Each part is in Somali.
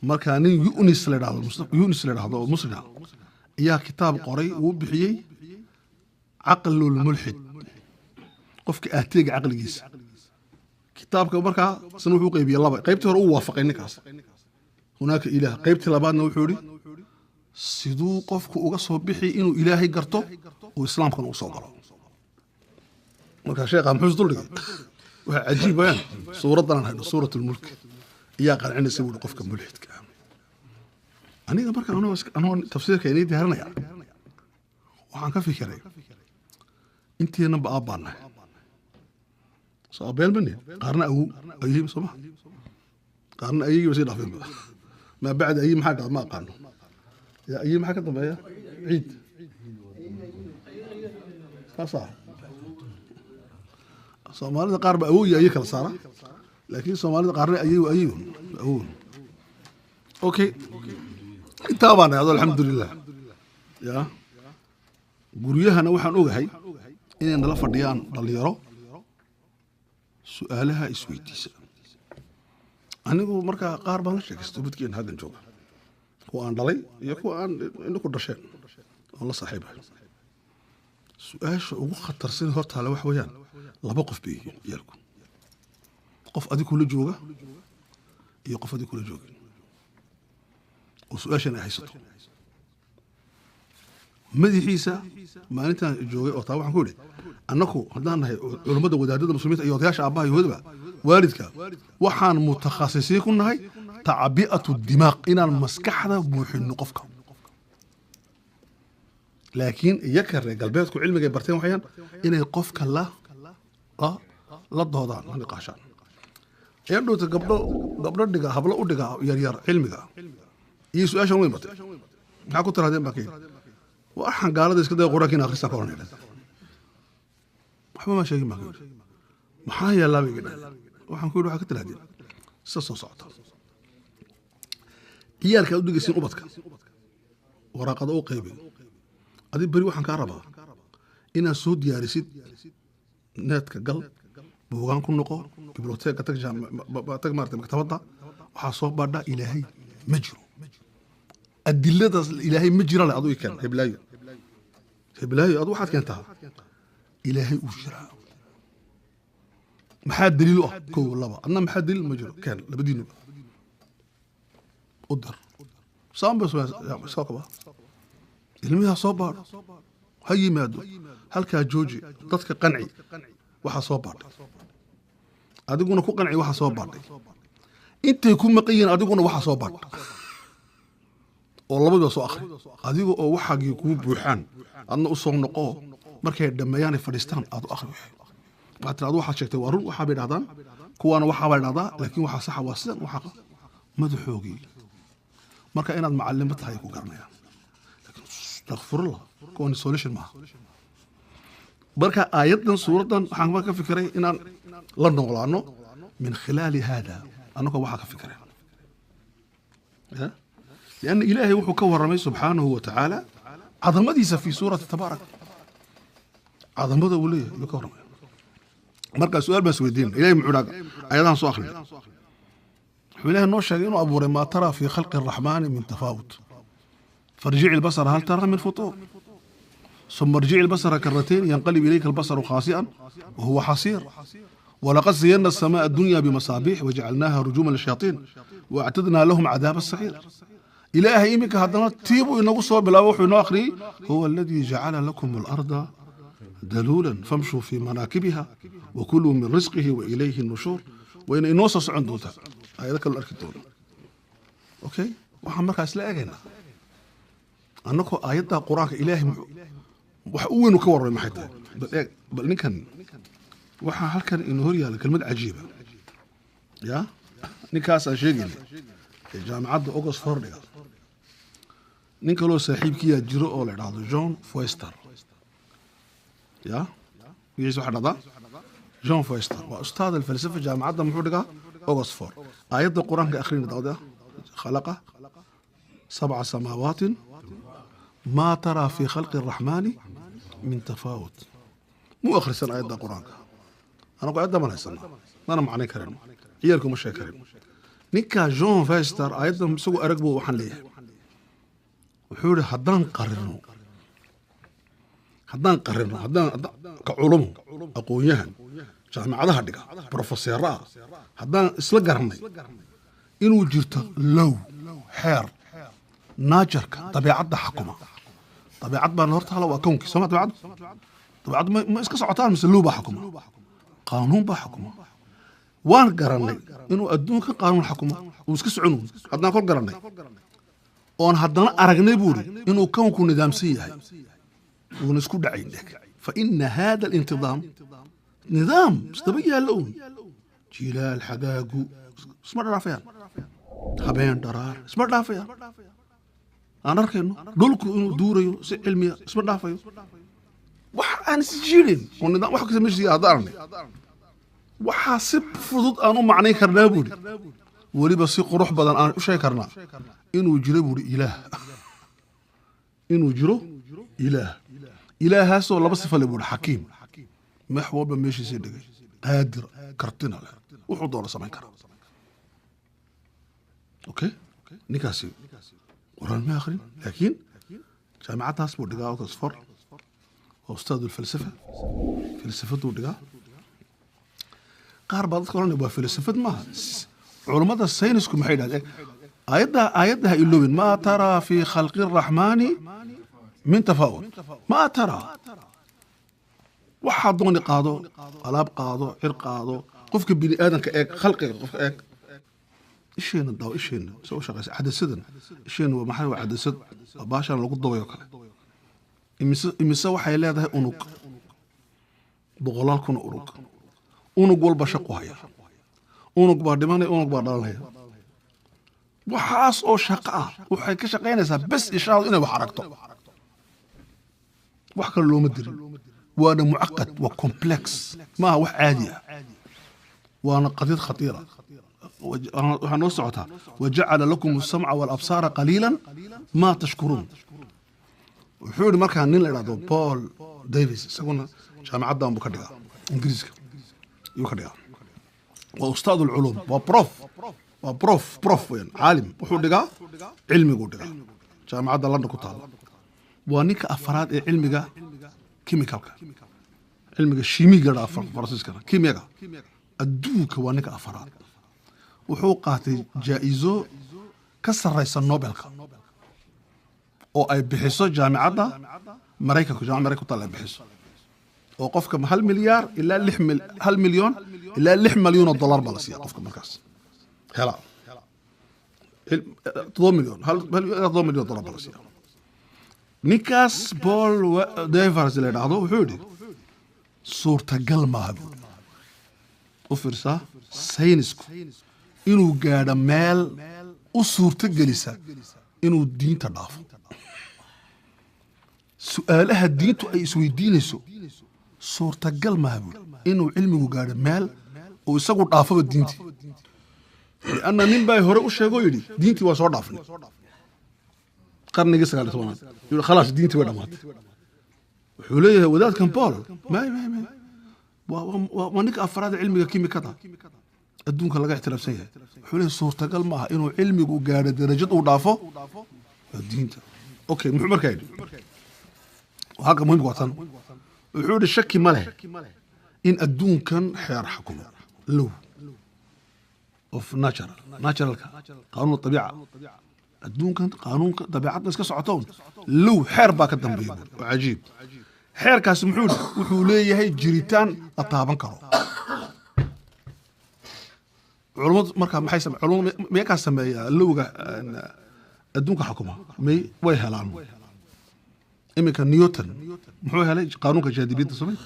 marka nin Yunis la yiraahdo muslima ayaa kitaab qoray uu bixiyay aqlul mulhid qofka aatiga aqligiisa kitaabka marka san wuxuu qaybiyay laba qaybtii hore uu waafaqay ninkaas هناك إله قيبت لبعضنا وحوري siduu qofku uga soo bixi inuu ilaahay garto oo islaamkan uu soo galo marka sheekha muxuu dulligay waxa ajiib ah suuradan haydo suuratul mulk iya qarcinaysa uu qofka mulhidka aniga marka anoo tafsiirka inay diyaarinaya waxaan ka fikiray intiina baabana soo beelbani qarna ayay soo qarna ayay wasi dhafin ما بعد أي محاجة ما قانو يا أي محاجة طبيعية عيد صح صومالي قارب أوي أيك الصارة لكن صومالي قارب أيو أوكي طبعا هذا الحمد لله يا قريها أنا وحن أوجهي إن الله فرديان ضل يرى سؤالها إسويتيس anigu marka qaar baan sheegay budkeen hadan jooga oo aan dhalay iyo kuwa aan inuu ku dhasheen oo la saaxiibay su'aasha ugu khatarsan horta la wax weeyaan laba qof bay yeelku qof adigu la jooga iyo qof adigu la joogin oo su'aashan ay haysato madaxiisa maalintan joogay oo taa waxaan ku yiri annagu hadaan nahay culimada wadaadada muslimiinta iyo odayaasha aabaha yahuudba waalidka waxaan mutakhasisiin ku nahay ta'abi'atu dimaaq inaan maskaxda buuxino qofka laakiin iyaka galbeedku cilmiga barteen waxayaan inay qofka la doodaan la niqaashaan ee dhowta gabdho dhiga hablo u dhiga yar cilmiga iyo su'aashan weyn batay maxaa ku tiraadeen baakay waxaan gaalada iska day quraanka in akhrisan koonay waxba ma sheegin baakay maxaa yeelay waxaan ku yiri waxa ka tiraadeen soo socota iyarka u dhigaysin ubadka waraqada u qaybin adi bari waxaan ka rabaa inaad soo diyaarisid netka gal buugaan ku noqo biblioteeka tag maartay maktabada waxa soo baadha ilaahay ma jiro adillada ilaahay ma jiro la adu ikan heblayo adu waxaad keentaa ilaahay uu jira maxaa daliil ah koow laba adna maxaa daliil ma jiro kan labadiinu udar saamba soo kaba ilmiha soo baad ha yimaado halka jooji dadka qanci waxa soo baad adiguna ku qanci waxa soo baad intay ku maqayeen adiguna waxa soo baad oo labada soo akhri adiga oo waxaagii ku buuxaan adna u soo noqo markay dhameeyaan fadhiistaan aad u akhri waxa aad waxa sheegtay waa run waxa bay dhadaan kuwana waxa bay dhadaa laakiin waxa sax waa sidan waxa madaxoogi marka inaad macallin tahay ku garanayaan astaghfirullah كون solution ما بركة آياتنا سورة حنا ما كفكرة إن لا نقولانه من خلال هذا أنا كواحد كفكرة لأن إلهي وحكور رمي سبحانه وتعالى عظمته في سورة تبارك عظمته وليه يكور رمي مركز سؤال بس ودين إلهي معراق أيضا سؤال إلهي النوشة إنه أبو ما ترى في خلق الرحمن من تفاوت فارجع البصر هل ترى من فطور ثم ارجع البصر كرتين ينقلب إليك البصر خاسئا وهو حصير ولقد زينا السماء الدنيا بمصابيح وجعلناها رجوما للشياطين واعتدنا لهم عذاب السعير إلهي إمك هذا تيبوا إنه صوب لا وحي آخري هو الذي جعل لكم الأرض دلولا فامشوا في مناكبها وكلوا من رزقه وإليه النشور وإن إنوصص عنده هذا كل الأركتون أوكي وحمرك أسلاء أنكو آيات القرآن إلهي وحوين وكور ما حتى بل نكن وحا هلكن إنه هي كلمة عجيبة يا نكاس أشيء جامعة أوكسفورد نيكولو صاحب كيا جرو أول هذا جون فويستر يا يجي واحد هذا جون فويستر وأستاذ الفلسفة جامعة محورقة أوكسفورد آيات القرآن كأخرين هذا خلقه 7 سماوات ما ترى في خلق الرحمن من تفاوت مو آخر سنة آيات القرآن أنا قاعد ما نحسن أنا معني كريم عيالكم مش كريم ninka John Foster ayaddan isagu arag buu waxaan leeyahay wuxuu yidhi haddaan qarino ka culumo aqoonyahan jaamacadaha dhiga professorra haddaan isla garanay inuu jirto low xeer naajarka dabeecadda xukuma dabeecad baan horta hala waa kownkii soo ma dabeecad ma iska socotaan mise low baa xukuma qaanuun baa xukuma waan garanay inuu adduunka qaanuun xukuma uu iska soconuun haddaan kor garanay oon haddana aragnay buuri inuu kownku nidaamsan yahay uuna isku dhacayn fa ina hada alintidaam nidaam isdaba yaalla uun jilaal xagaagu isma dhaafayaan habeen dharaar isma dhaafayaan aan arkayno dhulku inuu duurayo si cilmiya isma dhaafayo wax aan is jirin oo nidaam wax kasta meeshiisa haddaan aragnay waxaa si fudud aan u macnayn karnaa buuri weliba si qurux badan aan u sheegi karnaa inuu jiro buuri inuu jiro ilaahaasoo laba sifa le buuri xakiim meex walba meeshiisii dhigay qaadir kartina leh wuxuu doona samayn karaa okay ninkaasi quraan ma akhrin laakiin jaamacaddaas buu dhigaa oxford oo ustaadu falsafaduu dhigaa qaar baa dadka oranaya waa falsafad maaha culummada saynisku maxay yidhahdeen aayaddaha ilowin maa taraa fi khalqi araxmaani min tafaawut maa taraa waxaa dooni qaado alaab qaado cir qaado qofka bini aadanka eeg khalqiga qofka eeg isheena daaw isheena soo shaqaysa xadasadan isheena waa maxay waa xadasad baashan lagu dawayo kale imise waxay leedahay unug boqolaal kun unug walba shaqo haya unug baa dhimanaya unug baa dhalanaya waxaas oo shaqo ah waxay ka shaqaynaysaa bes ishaadu inay wax aragto wax kale looma dirin waana mucaqad waa complex maaha wax caadi ah waana qadiyad khatiira waxaa noo socotaa wajacala lakum asamca walabsaara qaliilan maa tashkuruun wuxuu yidhi markaa nin la idhahdo Paul Davies isaguna jaamacaddan buu ka dhigaa ingiriiska yuu ka dhigaa waa ustaad ulculuum waa prof weyn caalim wuxuu dhigaa cilmiguu dhigaa jaamacadda London ku taalla waa ninka afaraad ee cilmiga chemicalka cilmiga shiimiga dhaa faransiiskana kimiyaga adduunka waa ninka afaraad wuxuu qaatay jaa'izo ka sarraysa Nobelka oo ay bixiso jaamacadda Maraykanka jaamacadda ku taalla ay bixiso oo qofka $1 milyan ilaa $1 milyan ilaa $6 milyan dollar baa la siiyaa qofka markaas hela $7 milyan $7 milyan dollar baa la siiyaa ninkaas Paul Davies la yidhaahdo wuxuu yidhi suurtagal maaha buuri u fiirsaa saynisku inuu gaadho meel u suurtagelisa inuu diinta dhaafo su'aalaha diintu ay isweydiinayso suurtagal maaha buuri inuu cilmigu gaadho meel uu isagu dhaafaba diintii lianna nin baa hore u sheegoo yidhi diintii waa soo dhaafnay qarnigii 19aad yidhi khalaas diintii way dhammaatay wuxuu leeyahay wadaadkan Paul waa ninka afraad cilmiga kimikada adduunka laga ixtiraafsan yahay wuxuu leeyahay suurtagal maaha inuu cilmigu gaadho darajad uu dhaafo diinta okay muxuu markaa yidhi halka muhiimka watan wuxuu yidhi shaki ma leh in adduunkan xeer xukumo low of naturalka qaanuun tabiica adduunkan qaanuunka dabeecadda iska socotoon low xeer baa ka dambeeya oo cajiib xeerkaasi wuxuu leeyahay jiritaan la taaban karo culimadu markaa maxay sameeyaan culimadu meeqa sameeyaa lowga adduunka xukuma way helaan iminka Newton muxuu helay qaanuunka jaadibiyadda samay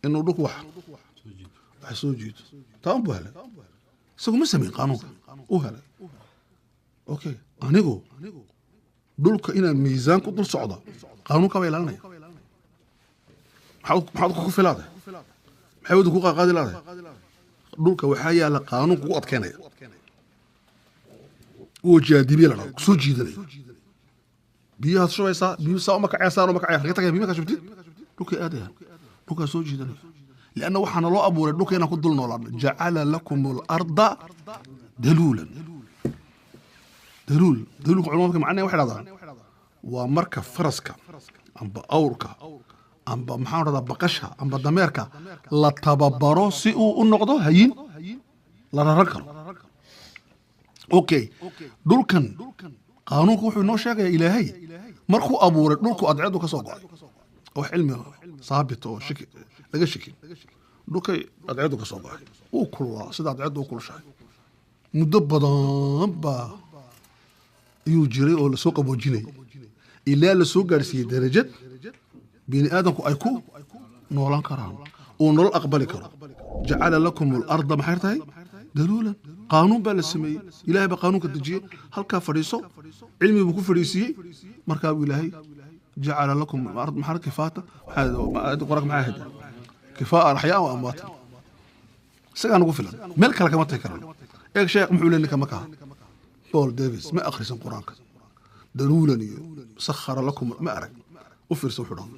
inuu dhulku wax soo jiito taan buu helay isagu ma sameyn qaanuunka uu helay okay anigu dhulka inaan miisaan ku dul socdo qaanuunka way ilaalinaya maxaad ku filaaday maxay wada ku qaadi laaday dhulka waxaa yaala qaanuun kugu adkeynaya oo jaadibiye la dhaho soo jiidanaya biyaha shubaysaa biyo saa uma kacaysaa uma kacay laga tagay biyo ka shubtid dhulka aadaya dhulka soo jiidanaya لأنه وحنا لو أبو ردوك هنا كل دول نولاد جعل لكم الأرض daluulan daluulka culamada macnaheedu waxay dhahdaan waa marka faraska amba awrka amba maxaan radaa baqasha amba dameerka la tababaro si uu u noqdo hayin la raran karo okay dhulkan qaanuunku wuxuu inoo sheegaya ilaahay markuu abuuray dhulku adceedu ka soo go'ay oo cilmi saabit oo shaki laga shakin dhulkay adceedu ka soo go'ay uu kulaa sida adceedu u kulushahay muddo badan baa ayuu jiray oo la soo qaboojinay ilaa la soo gaarsiiyey darajad bini aadamku ay ku noolan karaan oo nolol aqbali karo jacala lakum al-arda maxay tahay daluulan qaanuun baa la sameeyey ilaahay baa qaanuunka dejiyey halkaa fadhiiso cilmi buu ku fadhiisiiyey markaa buu ilaahay jacala lakum al-ard maxaa kifaata quraanka maxaa ahayd kifaa axyaa wa amwaata isagaa nagu filan meel kale kama tagi karano eeg sheekh muxuu leeyahay ninka markaa Paul Davis ما أخرج القرآن دلولا سخر لكم ما أرك وفرسوا حرام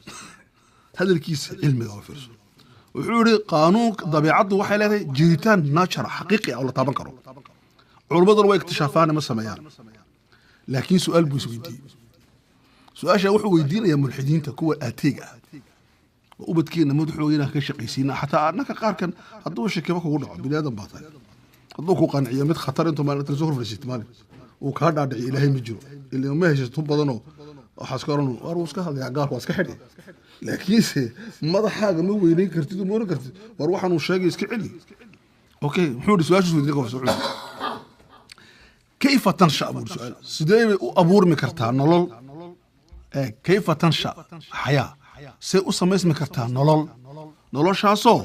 هذا الكيس علمي أو فرسوا وحوري قانون طبيعته وحيلاته جيتان ناتشر حقيقي أو طبعا كرو علماء الرواية اكتشافان ما سميان لكن سؤال بوسويدي سؤال شيء وحو يدين يا ملحدين تكون أتيجا وبتكين مدحوينا كشقيسين حتى أنك قاركن هدوش كيف أقول بني آدم باطل هدوك قنعية مد خطر أنتم ما تزور في الاستثمار وكهذا دعي إلهي مجرو اللي ما هيش تهم بدنو وحسكرون وأروسك هذا يعقار واسك حدي لكن ما ده حاجة مو وينين كرتيدو مو كرتيد وأروح أنا وشاقي يسكعلي أوكي محمود سؤال شو بدك في سؤال كيف تنشأ أبو سؤال سيدي أبور مكرتها نلول كيف تنشأ حياة سي أسمى اسم مكرتها نلول شاسو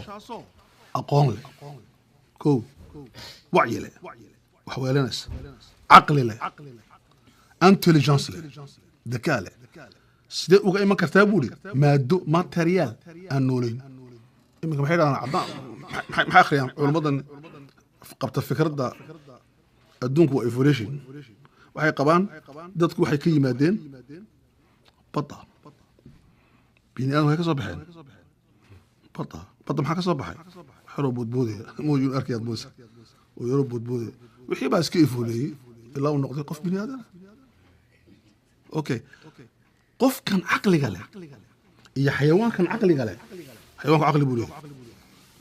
أقوم لي كو وعي له وحوالي ناس عقل له انتليجنس له ذكاء له سيدي وقع ما كتابولي مادو ماتريال النولين إما كم حيلا أنا عضاء ما آخر يعني علماء قبت الفكرة ده الدونك وإيفوليشن وحي قبان دتك وحي كي مادين بطة بيني أنا هيك صباحين بطة محاكا صباحين حرو بودبودي موجود أركيات بوسة ويرو بودبودي وحي باس كيفولي إلا ونقطة قف بني آدم أوكي قف كان عقلي قال يا حيوان كان عقلي قال حيوان كان عقلي بولي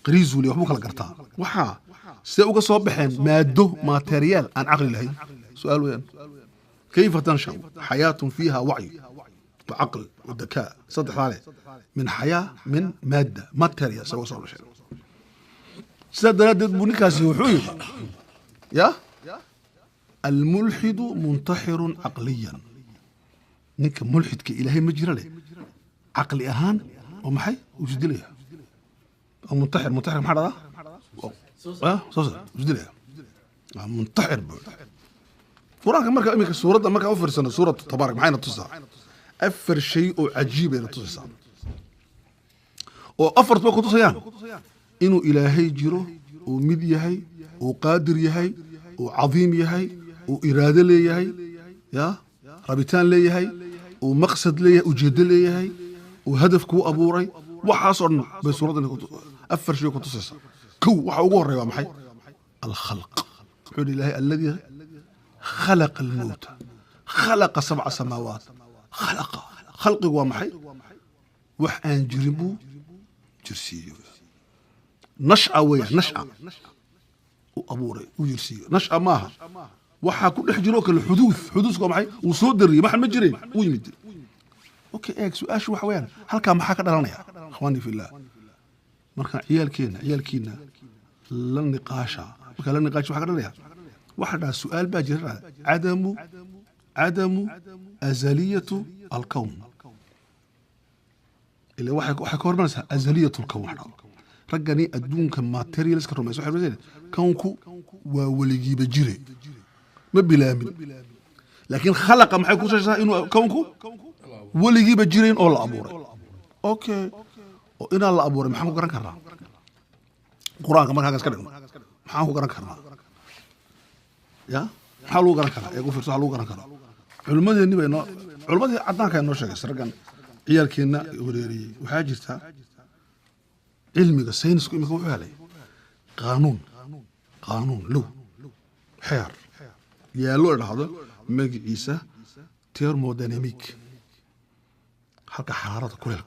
قريزولي وحبوك لقرطا وحا سيوك صباحين مادو ماتريال عن عقلي لهي سؤال وين كيف تنشأ حياة فيها وعي وعقل وذكاء صدق عليه من حياة من مادة ماتريال سوى صار شيء سدد بنكاسي وحوي يا الملحد منتحر عقليا نك ملحد كإلهي مجرى له عقلي أهان ومحي وجد له منتحر محرة صوصة وجد له منتحر فراك مركا أمك السورة مركا أفر سنة سورة تبارك معانا تصع أفر شيء عجيب إلى تصع وأفرت بقى تصيان إنه إلهي جيرو ومد يهي وقادر يهي وعظيم يهي وإرادة لي يهي يا ربيتان لي يهي ومقصد لي وجد لي يهي وهدف كو أبوري وحاصرنا بسورة أفر شيء كنت تصيصا كو وحاقور يا محي الخلق حول إلهي الذي خلق الموت خلق 7 سماوات خلق ومحي وحان جربو جرسيو نشأة ويا نشأة وأبوري ويرسيو نشأة ماها وحا كل حجروك الحدوث معي وصدري ما حد مجرين ويمد اوكي اكس واش وحوين هلكا ما حكى دلانيا اخواني في الله marka ciyalkeena la niqaasha marka la niqaasho waxa ka dhalaya waxa su'aal baa jira adamu azaliyatu al-kawn ila waxa ka hormaraysa azaliyatu al-kawn ragani adduunka materials ka rumayso waxa weeyaan kawnku waa waligiiba jire ما بلامن لكن خلق محي كوسا إنه كونكو ولقي بجرين أو الأبوري أوكي وإن الله أبوري محمد قرن كرنا قرآن كمان هذا كذا محمد قرن كرنا يا حلو قرن كرنا يقول فرصة حلو قرن كرنا علماء النبي إنه علماء عدنا كان نوشة سرقان عيال كنا وريري وحاجتها علمي الساينس كم يكون عليه قانون له حير يالو هذا مجلسه تيرموديناميك حركة حرارة كلك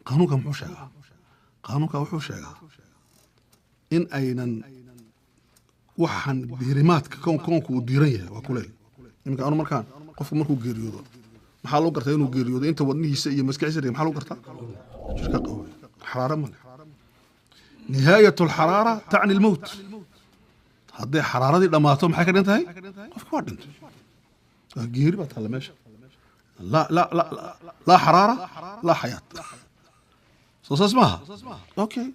قانونك محوشة قانونك وحوشة إن أين وحن ديرمات كونك وديرية وكلل يمكن أنا مركان قف مركو جيريودو محلو قرطة إنه جيريودو أنت ودنيه سيء مسكعي سري محلو قرطة شركة قوي حرارة من نهاية الحرارة تعني الموت هذه حرارة دي لما توم حكر أنت هاي قف كوارد أنت جيري بتهلا ماشي لا حرارة لا حياة صوص اسمها أوكي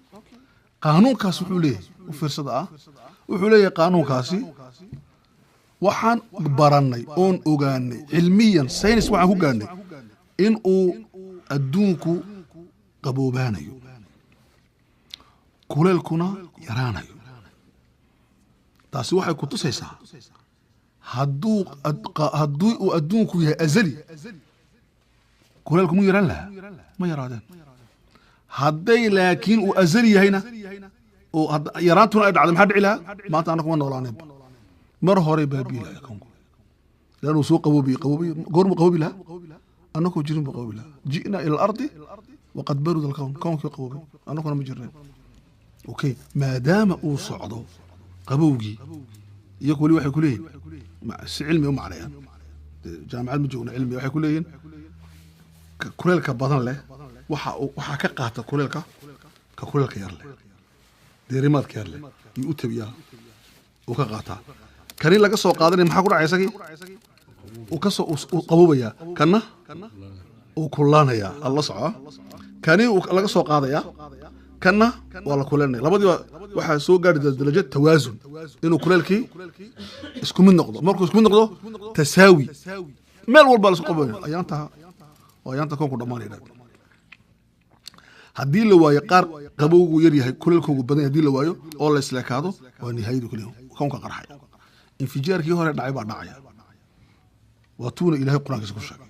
قانون كاس وحوليه وفرصة وحوليه قانون كاسي وحان براني اون اوغاني علميا ساينس وحان اوغاني ان او ادونكو قبوبانيو كولالكونا يرانيو تاسي waxay ku tusaysaa haduu adduunku yahay azali kuleelku mu yaraan lahaa ma yaraadeen hadday laakiin uu azali yahayna oo yaraantuna ay dhacdo maxaa dhici lahaa maanta anagu ma noolaaneen mar hore baabii lahaa koonku laanuu soo qaboobi goormu qaboobi lahaa anagoo jirin buu qaboobi lahaa ji'na ila alardi waqad baruda alkown koonkii qaboobi anaguna ma jirneen okay maadaama uu socdo qabowgii iyagu weli waxay ku leeyihin si cilmi uma calayaan jaamacad ma joogna cilmi waxay ku leeyihin kuleelka badan leh waxaa ka qaata kuleelka ka kuleelka yar leh deerimaadka yar leh iyo u tabiyaa uu ka qaataa kani laga soo qaadanaya maxaa ku dhacay isagii uu ka soo qaboobayaa kana uu kulaanayaa alla soco kani laga soo qaadayaa kana waa la kulanay labadii waxa soo gaari darajo tawaasun inuu kuleelkii isku mid noqdo markuu isku mid noqdo tasaawi meel walba la isku qabayo ayaanta koonku dhamaanayna haddii la waayo qaar qabowgu yar yahay kuleelkoogu badan haddii la waayo oo la isleekaado waa nihaayadu kaliya koonka qarxaya infijaarkii hore dhacay baa dhacaya waa tuuna ilaahay quraankiisa ku sheegay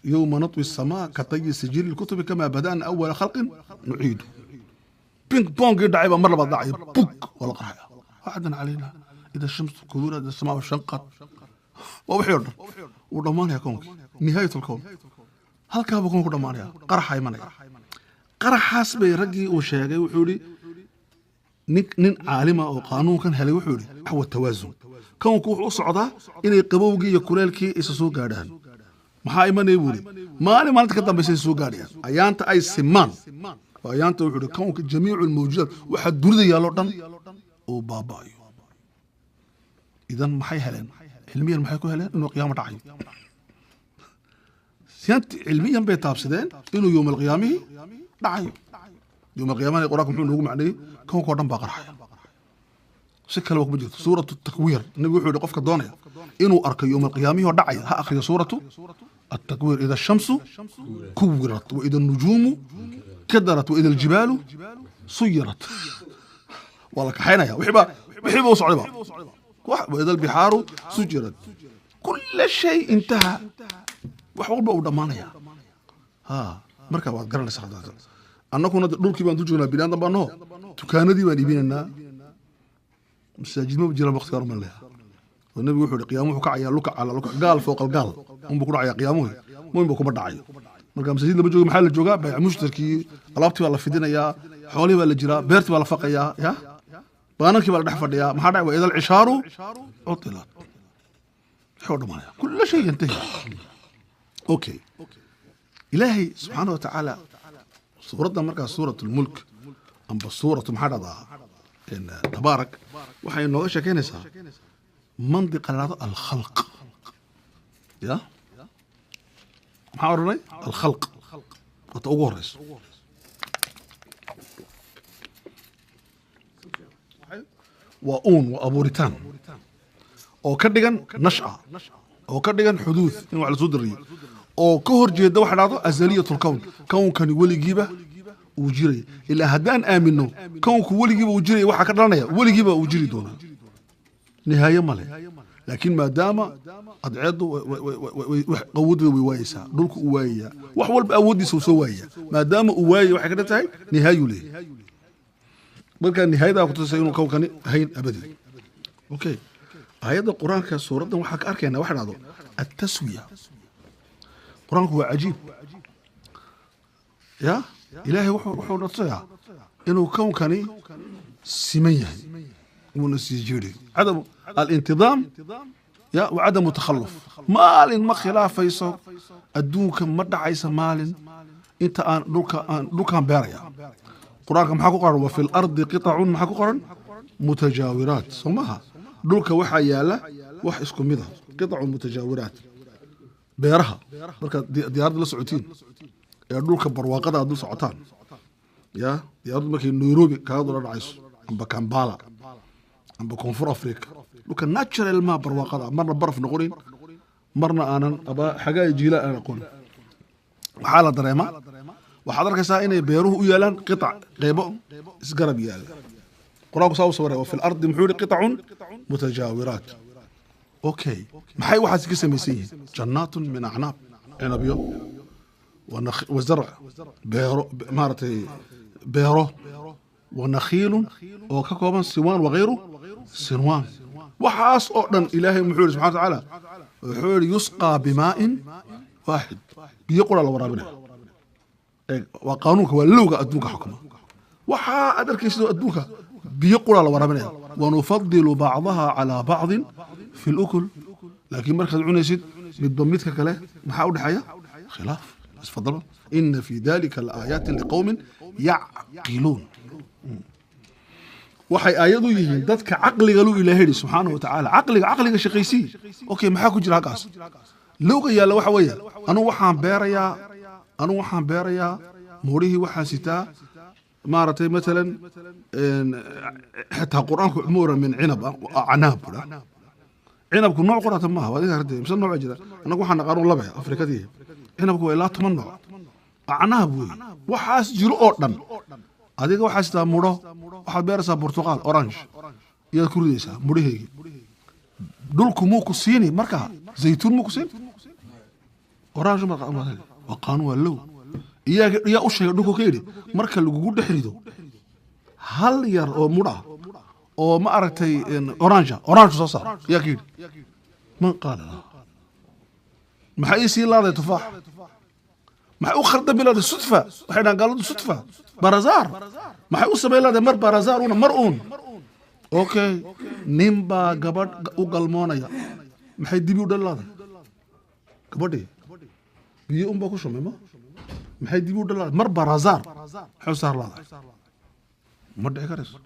يوم نطوي السماء كطي سجل الكتب كما بدأنا أول خلق نعيده بينج بونج يدعي مرة بضعي بوك ولا قرحة وعدا علينا إذا الشمس كبيرة إذا السماء شنقت وبحيرنا ورمان يا كونك نهاية الكون هل كابو كونك ورمان يا قرحة يمنى قرح حاسبي رجي وشاقي وحولي نين عالمة أو قانون كان هلي وحولي هو التوازن كونك وصعدا إن يقبوجي يكولالكي إسسو قادان maxaa imanay buuri maalinta ka dambaysay soo gaadhayaan ayaanta ay simaan ayaanta wuxuu koonka jamiicu mawjuudaat waxa dunida yaalo dhan oo baabaayo idan maxay heleen cilmiyan maxay ku heleen inuu qiyaamo dhacayo siyaanti cilmiyan bay taabsadeen inuu yawm alqiyaamihi dhacayo yawm alqiyaamana quraanku muxuu noogu macneeyay koonka oo dhan baa qarxaya si kale kuma jirto suuratu takwiir nabigu wuxuu yidhi qofka doonaya inuu arko yawm alqiyaamihi oo dhacaya ha akhriyo suuratu التكوير إذا الشمس كورت وإذا النجوم كدرت وإذا الجبال صيرت والله كحينا يا وحبا وصعبا وإذا البحار سجرت كل شيء انتهى وحول بقى ودمانيا ها مركب قرن سعادة أنا كنا دول كيبان تجونا بلاد بانو تكانا دي بني بيننا مساجد ما بجرا مختار من لها والنبي يقول قيامه كعيا لك على لك قال فوق القال هم بكون عيا قيامه مو بكون بدعي مركب مساجد لما جوج محل الجوجا بيع مشتركي قلبتي ولا فدينا يا حولي ولا جرا بيرتي ولا فقيا يا بانك ولا دحفد يا ما حدا واذا العشار عطلت حول ما كل شيء ينتهي اوكي الهي سبحانه وتعالى سورتنا مركز سوره الملك ام بسوره محدده ان تبارك waxay nooga sheekeynaysaa منطق الخلق يا محاورني الخلق وتورث وأون وأبوريتان أو كدجن نشأة أو كدجن حدوث إنه على صدري أو كهر جيد واحد هذا أزلية الكون كون كان يولي جيبه وجري إلا هدان آمنه كون كولي جيبه وجري واحد كرنا ولي جيبه وجري دونه نهاية ماله لكن ما دام أدعده قوده ووايسها دولك أوايا وحول بأودي سوسوايا ما دام أوايا وحكرتها نهاية له marka nihayada ku tusay inuu kawkani hayn abadi okay ayada quraanka suuradan waxa ka arkayna waxa dhado at-taswiya quraanku waa ajiib ya ilaahay wuxuu dhasaya inuu kawkani siman yahay ونسيجري عدم الانتظام يا وعدم التخلف مال ما خلاف يسوق الدوك مدع عيسى مال انت ان دوكا باريا قرانك محاكو قرن وفي الارض قطع محاكو قرن متجاورات سمها دوكا وحا يالا وح اسكو ميدا قطع متجاورات بيرها marka diyaarad la socotiin ee dhulka barwaaqada aad u socotaan ya diyaarad markay Nairobi ka doola dhacayso amba Kampala amba koonfur Afrika dhulka natural ma barwaaqada marna baraf noqonin marna aanan aba xagaa jiila aan aqoon waxa la dareema waxaad arkaysaa inay beeruhu u yaalaan qitac qeybo isgarab yaal quraanku soo sawray oo fil ardi muxuu qitacun mutajaawirat okay maxay waxaas ka sameeyeen jannatun min a'nab عنبيو وزرع بيرو ونخيل وككوبان سوان وغيره سنوان وحاس أردن إلهي محور سبحانه وتعالى وحور يسقى بماء واحد بيقول الله ورابنا وقانونك هو اللوغة أدوك حكمه وحا أدرك يسدو أدوك بيقول الله ورابنا ونفضل بعضها على بعض في الأكل لكن مركز عنيسد بالضميتك كله محاول حياة خلاف بس فضل إن في ذلك الآيات لقوم يعقلون waxay aayadu yihiin dadka aqliga loo ilaahay subhanahu wa ta'ala aqliga shaqaysi okay maxaa ku jira halkaas looga yaala waxa weeye anu waxaan beerayaa moorihi waxaan sitaa maaratay midalan hatta quraanku umura min cinab عناب cinabku nooc quraata ma aha wadiga arday imsa nooc jira anagu waxaan naqaan laba afrikadii cinabku waa ilaa 10 nooc عناب wey waxaas jiro oo dhan adiga waxa sitaa mudho waxaad beeraysaa Portugal orange iyo ku ridaysaa mudhaheegi dhulku muu ku siini marka zaytuun muu ku siin orange ma qaadan waa qaan walow iyaga u sheegay dhulku ka yiri marka lagu dhexrido hal yar oo mudha oo ma aragtay orange soo saar yaa kii man qaala maxay si laaday tufaax maxay u kharda bilad sudfa waxay dhan galadu sudfa barazar maxay u sameeyay mar barazar una mar uun okay nimba gabadh u galmoonaya maxay dibi u dhalaaday gabadhi biyo umba ku shumeema maxay dibi u dhalaaday mar barazar xoo saar laaday ma dhici karayso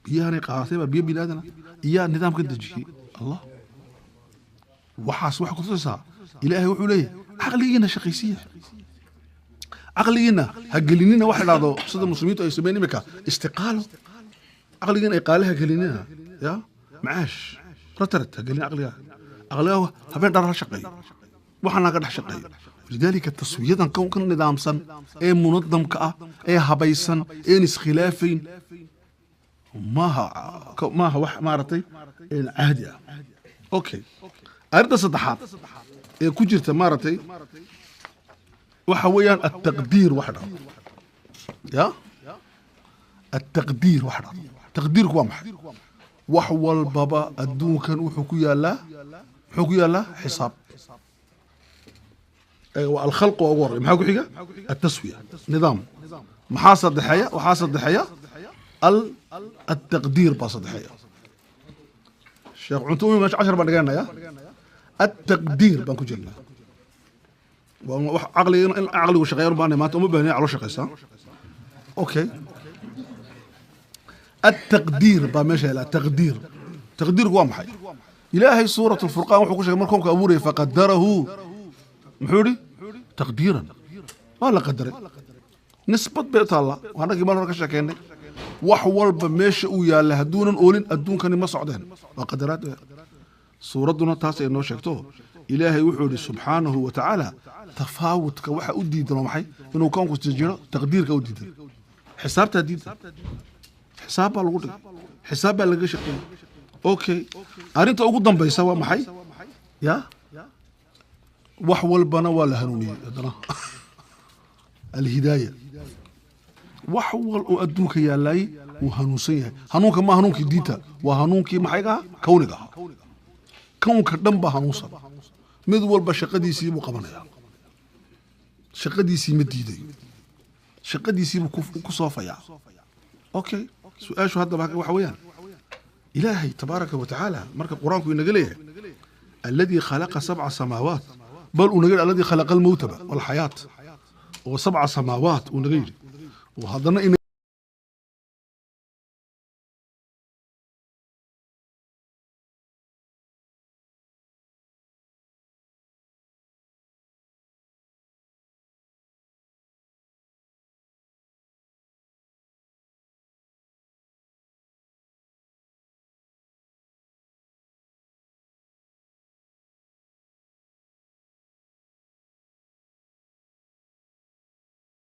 biyahani qaatay biyo bilaadana iyo nidaamka dajiyay allah waxaas wax ku tusaysaa ilaahay wuxuu leeyahay aqligiina shaqaysiya عقلينا هجليننا واحد هذا صدق المسلمين يسميني مكا استقالة عقلينا يقالها هجليننا يا معاش رترت هجلينا عقليها هبين دارها شقي وحنا قد شقي لذلك التصويت كون كان نظام سن اي منظم كا اي هبيسن اي نس خلافين ما هو مارتي عهدي اوكي ارد صدحات اي كجرت مارتي وحويان التقدير وحده يا التقدير وحده تقدير قوامح وحول بابا الدون كان وحكويا لا حساب والخلق وغور محاكو حاجه التسويه نظام محاصد ضحيه وحاصد ضحيه التقدير باصد ضحيه الشيخ عنتومي مش 10 بنقانا يا التقدير بانكو جلنا عقلي وشغير باني ما تقوم بهني على شقيسة اوكي التقدير بمشي لا تقدير قوام حي إلهي سورة الفرقان وحكوش مركم كأبوري فقدره محوري تقديرا ولا قدر نسبة بيت الله وانا كمان ركش كأني وحول بمشي ويا له دون أولين الدون كان ما صعدين وقدرات سورتنا تاسع إنه شكتوه إلهي وحوري سبحانه وتعالى تفاوت كوحة أودي دلو محي إنه كون كستجيرا تقدير كأودي دل حساب تديد حساب الغد حساب اللي شقين أوكي أرنت أقول ضم بيسوا محي يا وحول بنا ولا هنوني الهداية وحول أدوك يا لاي وهنوسيه هنونك ما هنونك ديتا وهنونك محيقها كونها كونك دنبا هنوصل مid walba shaqadiisii buu qabanaya shaqadiisii ma diiday shaqadiisii buu ku soofaya okay su'aashu hadda waxa weeyaan ilaahay tabaaraka wa tacaala marka quraanku inaga leeyahay alladhi khalaqa sab'a samaawaat bal unaga alladhi khalaqa al-mawta wal hayat wa sab'a samaawaat unaga yiri wa hadana